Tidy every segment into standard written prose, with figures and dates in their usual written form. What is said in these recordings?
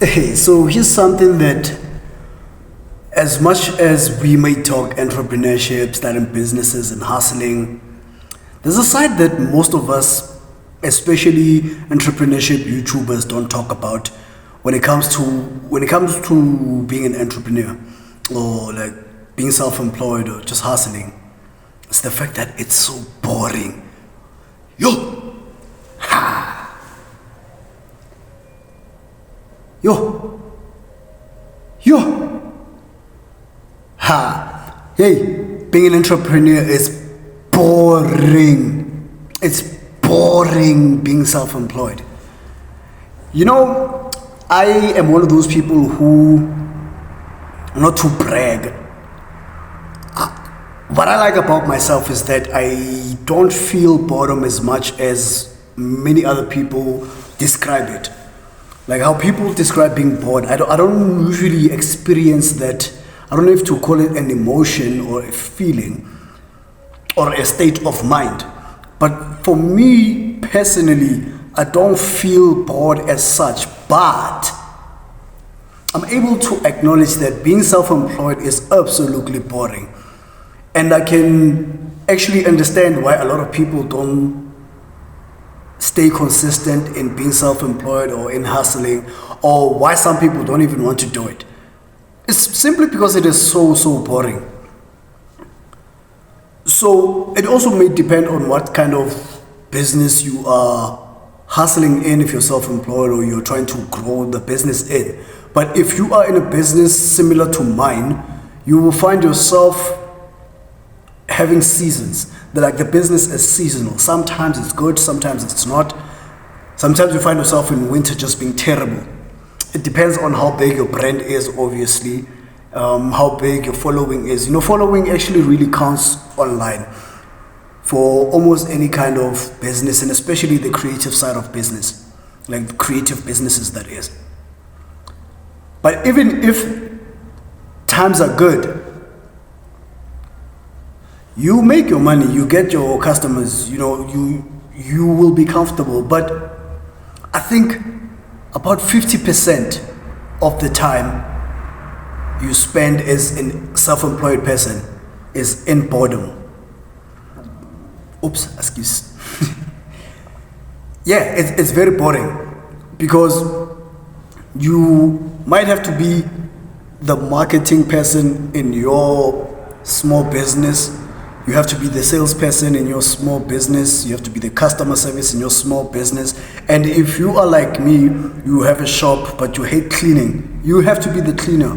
Hey, so here's something that, as much as we may talk entrepreneurship, starting businesses, and hustling, there's a side that most of us, especially entrepreneurship YouTubers, don't talk about when it comes to being an entrepreneur or like being self-employed or just hustling. It's the fact that it's so boring. Yo, yo, yo. Ha! Hey, being an entrepreneur is boring. It's boring being self-employed. You know, I am one of those people who, not to brag, what I like about myself is that I don't feel boredom as much as many other people describe it. Like how people describe being bored, I don't usually experience that. I don't know if to call it an emotion or a feeling or a state of mind. But for me personally, I don't feel bored as such, but I'm able to acknowledge that being self-employed is absolutely boring. And I can actually understand why a lot of people don't stay consistent in being self-employed or in hustling, or why some people don't even want to do it. It's simply because it is so boring. So it also may depend on what kind of business you are hustling in, if you're self-employed or you're trying to grow the business in. But if you are in a business similar to mine, you will find yourself having seasons. Like the business is seasonal. Sometimes it's good, sometimes it's not. Sometimes you find yourself in winter just being terrible. It depends on how big your brand is, obviously, how big your following is. You know, following actually really counts online for almost any kind of business, and especially the creative side of business, like creative businesses, that is. But even if times are good, you make your money, you get your customers, you will be comfortable. But I think about 50% of the time you spend as a self-employed person is in boredom. Oops, excuse. Yeah, it's very boring because you might have to be the marketing person in your small business. You have to be the salesperson in your small business. You have to be the customer service in your small business. And if you are like me, you have a shop, but you hate cleaning, you have to be the cleaner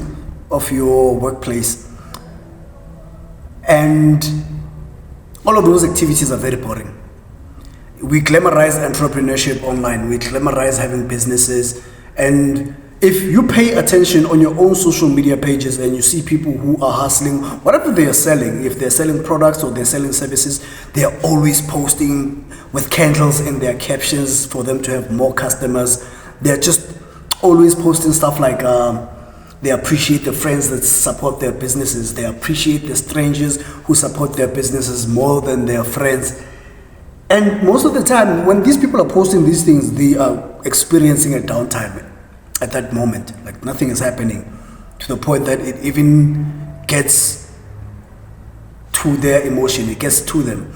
of your workplace. And all of those activities are very boring. We glamorize entrepreneurship online. We glamorize having businesses. And if you pay attention on your own social media pages and you see people who are hustling, whatever they are selling, if they're selling products or they're selling services, they are always posting with candles in their captions for them to have more customers. They're just always posting stuff like they appreciate the friends that support their businesses. They appreciate the strangers who support their businesses more than their friends. And most of the time, when these people are posting these things, they are experiencing a downtime at that moment. Like nothing is happening, to the point that it even gets to their emotion, it gets to them.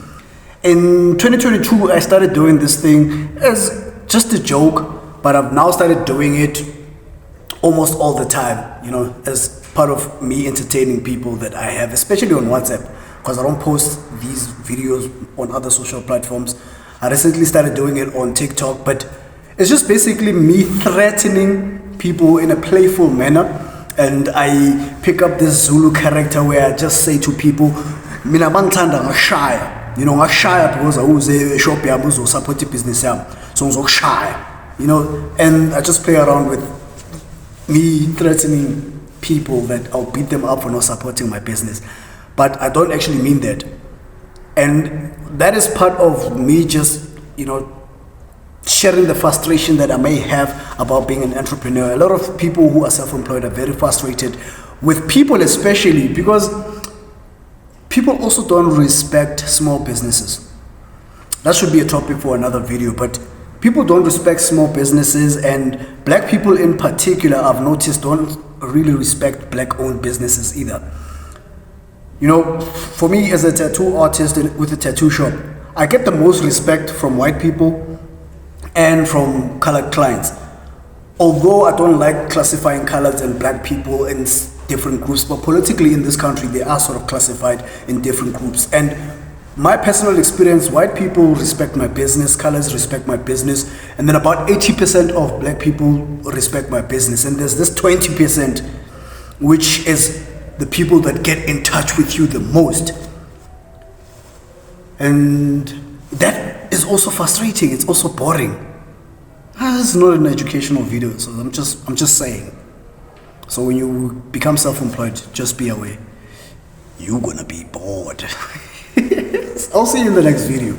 In 2022, I started doing this thing as just a joke, but I've now started doing it almost all the time, as part of me entertaining people that I have, especially on WhatsApp, because I don't post these videos on other social platforms. I recently started doing it on TikTok, but it's just basically me threatening people in a playful manner. And I pick up this Zulu character where I just say to people, mina bangithanda ngashaya. Ngashaya because I was a shop yami uzosupport business yami. So ngizokushaya. And I just play around with me threatening people that I'll beat them up for not supporting my business. But I don't actually mean that. And that is part of me just, sharing the frustration that I may have about being an entrepreneur. A lot of people who are self-employed are very frustrated with people, especially because people also don't respect small businesses. That should be a topic for another video, but people don't respect small businesses and black people in particular, I've noticed, don't really respect black-owned businesses either. You know, for me as a tattoo artist with a tattoo shop, I get the most respect from white people and from colored clients. Although I don't like classifying colored and black people in different groups, but politically in this country, they are sort of classified in different groups. And my personal experience, white people respect my business, colors respect my business, and then about 80% of black people respect my business. And there's this 20%, which is the people that get in touch with you the most. And that is also frustrating. It's also boring. This is not an educational video, so I'm just saying. So when you become self-employed, just be aware. You're gonna be bored. I'll see you in the next video.